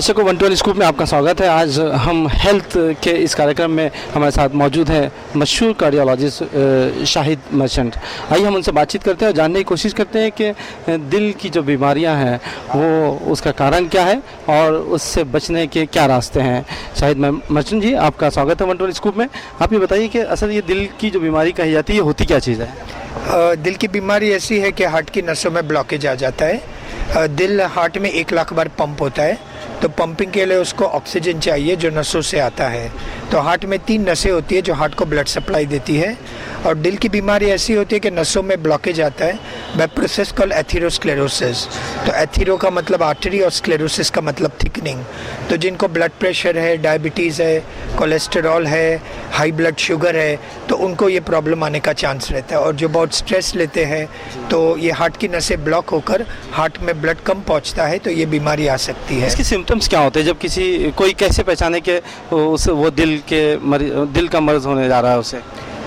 दर्शकों 112 स्कूप में आपका स्वागत है। आज हम हेल्थ के इस कार्यक्रम में हमारे साथ मौजूद हैं मशहूर कार्डियोलॉजिस्ट शाहिद मर्चेंट। आइए हम उनसे बातचीत करते हैं और जानने की कोशिश करते हैं कि दिल की जो बीमारियां हैं वो उसका कारण क्या है और उससे बचने के क्या रास्ते हैं। शाहिद मर्चेंट जी, आपका स्वागत है 112 स्कूप में। आप ये बताइए कि असल ये दिल की जो बीमारी कही जाती है होती क्या चीज़ है? दिल की बीमारी ऐसी है कि हार्ट की नसों में ब्लॉकेज आ जाता है। दिल हार्ट में 1 लाख बार पंप होता है, तो पंपिंग के लिए उसको ऑक्सीजन चाहिए जो नसों से आता है। तो हार्ट में 3 नसें होती है जो हार्ट को ब्लड सप्लाई देती है। और दिल की बीमारी ऐसी होती है कि नसों में ब्लॉकेज आता है बाय प्रोसेस कॉल्ड एथेरोस्क्लेरोसिस। तो एथेरो का मतलब आर्टरी और स्क्लेरोसिस का मतलब थिकनिंग। तो जिनको ब्लड प्रेशर है, डायबिटीज़ है, कोलेस्टेरॉल है, हाई ब्लड शुगर है, तो उनको ये प्रॉब्लम आने का चांस रहता है। और जो बहुत स्ट्रेस लेते हैं तो ये हार्ट की नसें ब्लॉक होकर हार्ट में ब्लड कम पहुंचता है, तो ये बीमारी आ सकती है। इसके सिम्टम्स क्या होते हैं? जब कोई कैसे पहचाने कि वो दिल का मर्ज होने जा रहा है उसे?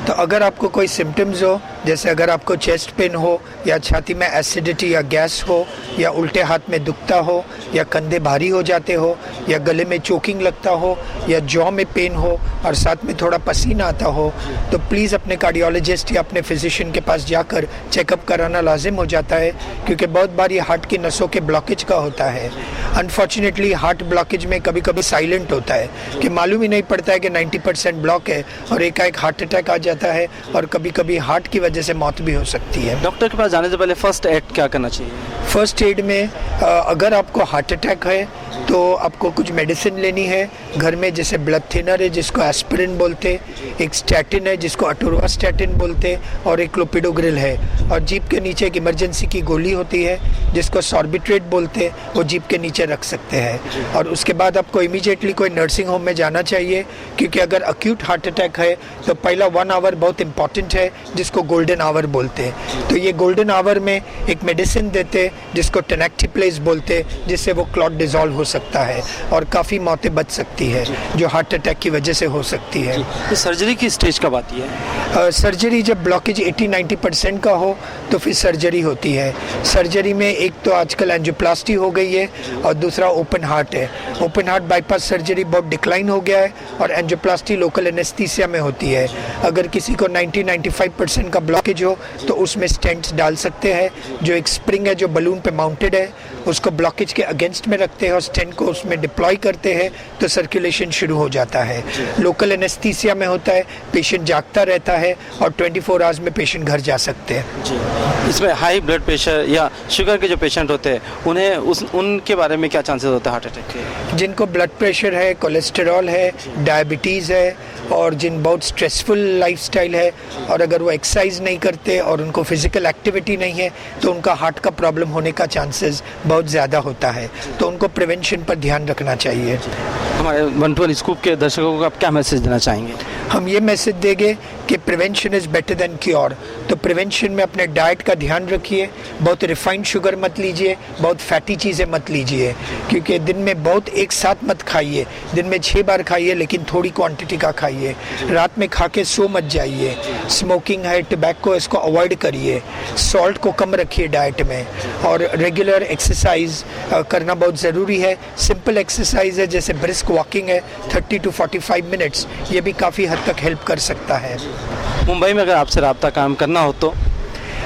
तो अगर आपको कोई सिम्टम्स हो, जैसे अगर आपको चेस्ट पेन हो या छाती में एसिडिटी या गैस हो या उल्टे हाथ में दुखता हो या कंधे भारी हो जाते हो या गले में चोकिंग लगता हो या जॉ में पेन हो और साथ में थोड़ा पसीना आता हो, तो प्लीज़ अपने कार्डियोलॉजिस्ट या अपने फिजिशियन के पास जाकर चेकअप कराना लाजिम हो जाता है, क्योंकि बहुत बार ये हार्ट की नसों के ब्लॉकेज का होता है। अनफॉर्चुनेटली हार्ट ब्लॉकेज में कभी कभी साइलेंट होता है कि मालूम ही नहीं पड़ता है कि 90% ब्लॉक है और एकाएक हार्ट अटैक आ जाता है और कभी कभी हार्ट की वजह से मौत भी हो सकती है। डॉक्टर के पास जाने से पहले फर्स्ट एड क्या करना चाहिए? फर्स्ट एड में अगर आपको हार्ट अटैक है तो आपको कुछ मेडिसिन लेनी है घर में, जैसे ब्लड थिनर है जिसको एस्पिरिन बोलते, एक स्टैटिन है जिसको अटोरवास्टैटिन बोलते, और एक क्लोपिडोग्रिल है। और जीभ के नीचे एक इमरजेंसी की गोली होती है जिसको सॉर्बिट्रेट बोलते, वो जीभ के नीचे रख सकते हैं। और उसके बाद आपको इमीडिएटली कोई नर्सिंग होम में जाना चाहिए, क्योंकि अगर अक्यूट हार्ट अटैक है तो पहला 1 आवर बहुत इंपॉर्टेंट है जिसको गोल्डन आवर बोलते हैं। तो ये गोल्डन आवर में एक मेडिसिन देते जिसको टेनेक्टिप्लेज बोलते, जिससे वो क्लॉट डिजॉल्व हो सकता है और काफ़ी मौतें बच सकती है जो हार्ट अटैक की वजह से हो सकती है। तो सर्जरी की स्टेज कब आती है? सर्जरी जब ब्लॉकेज 80-90% का हो तो फिर सर्जरी होती है। सर्जरी में एक तो आजकल एंजियोप्लास्टी हो गई है और दूसरा ओपन हार्ट है। ओपन हार्ट बाईपास सर्जरी बहुत डिक्लाइन हो गया है और एंजियोप्लास्टी लोकल एनेस्थीसिया में होती है। अगर किसी को 90-95% का ब्लॉकेज हो तो उसमें स्टेंट्स डाल सकते हैं, जो एक स्प्रिंग है जो बलून पे माउंटेड है, उसको ब्लॉकेज के अगेंस्ट में रखते हैं और स्टेंट को उसमें डिप्लॉय करते हैं तो सर्कुलेशन शुरू हो जाता है। लोकल एनेस्थीसिया में होता है, पेशेंट जागता रहता है और 24 आवर्स में पेशेंट घर जा सकते हैं। जी, इसमें हाई ब्लड प्रेशर या शुगर के जो पेशेंट होते हैं उन्हें उनके बारे में क्या चांसेस होते हैं हार्ट अटैक के? जिनको ब्लड प्रेशर है, कोलेस्टेरॉल है, डायबिटीज़ है और जिन बहुत स्ट्रेसफुल लाइफस्टाइल है और अगर वो एक्सरसाइज नहीं करते और उनको फिजिकल एक्टिविटी नहीं है तो उनका हार्ट का प्रॉब्लम होने का चांसेस बहुत ज़्यादा होता है। तो उनको प्रिवेंशन पर ध्यान रखना चाहिए। हमारे 112 स्कूप के दर्शकों को आप क्या मैसेज देना चाहेंगे? हम ये मैसेज देंगे कि prevention is better than cure. तो प्रिवेंशन में अपने डाइट का ध्यान रखिए, बहुत रिफाइंड शुगर मत लीजिए, बहुत फैटी चीज़ें मत लीजिए, क्योंकि दिन में बहुत एक साथ मत खाइए। दिन में 6 बार खाइए लेकिन थोड़ी क्वांटिटी का खाइए। रात में खा के सो मत जाइए। स्मोकिंग है, टबैको, इसको अवॉइड करिए। सॉल्ट को कम रखिए डाइट में और रेगुलर एक्सरसाइज करना बहुत ज़रूरी है। सिंपल एक्सरसाइज है जैसे ब्रिस्क वॉकिंग है 30 to 45 मिनट्स, ये भी काफ़ी हद तक हेल्प कर सकता है। मुंबई में अगर आपसे रब्ता कायम करना हो तो?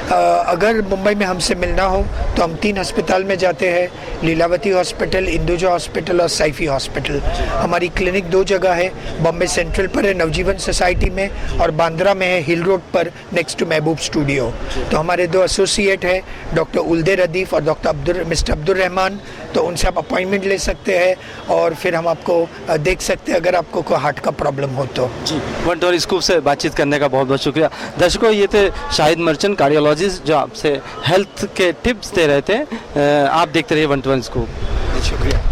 अगर मुंबई में हमसे मिलना हो तो हम 3 अस्पताल में जाते हैं, लीलावती हॉस्पिटल, इंदुजा हॉस्पिटल और सैफी हॉस्पिटल। हमारी क्लिनिक 2 जगह है, बॉम्बे सेंट्रल पर है नवजीवन सोसाइटी में और बांद्रा में है हिल रोड पर नेक्स्ट टू महबूब स्टूडियो। तो हमारे 2 एसोसिएट हैं, डॉक्टर उल्दे रदीफ और मिस्टर अब्दुल रहमान, तो उनसे आप अपॉइंटमेंट ले सकते हैं और फिर हम आपको देख सकते हैं अगर आपको कोई हार्ट का प्रॉब्लम हो तो। जी, 112 स्कूप से बातचीत करने का बहुत बहुत शुक्रिया। दर्शकों, ये थे शाहिद मर्चेंट, कार्डियोलॉजिस्ट, जो आपसे हेल्थ के टिप्स दे रहे थे। आप देखते रहिए 112 स्कूप। शुक्रिया।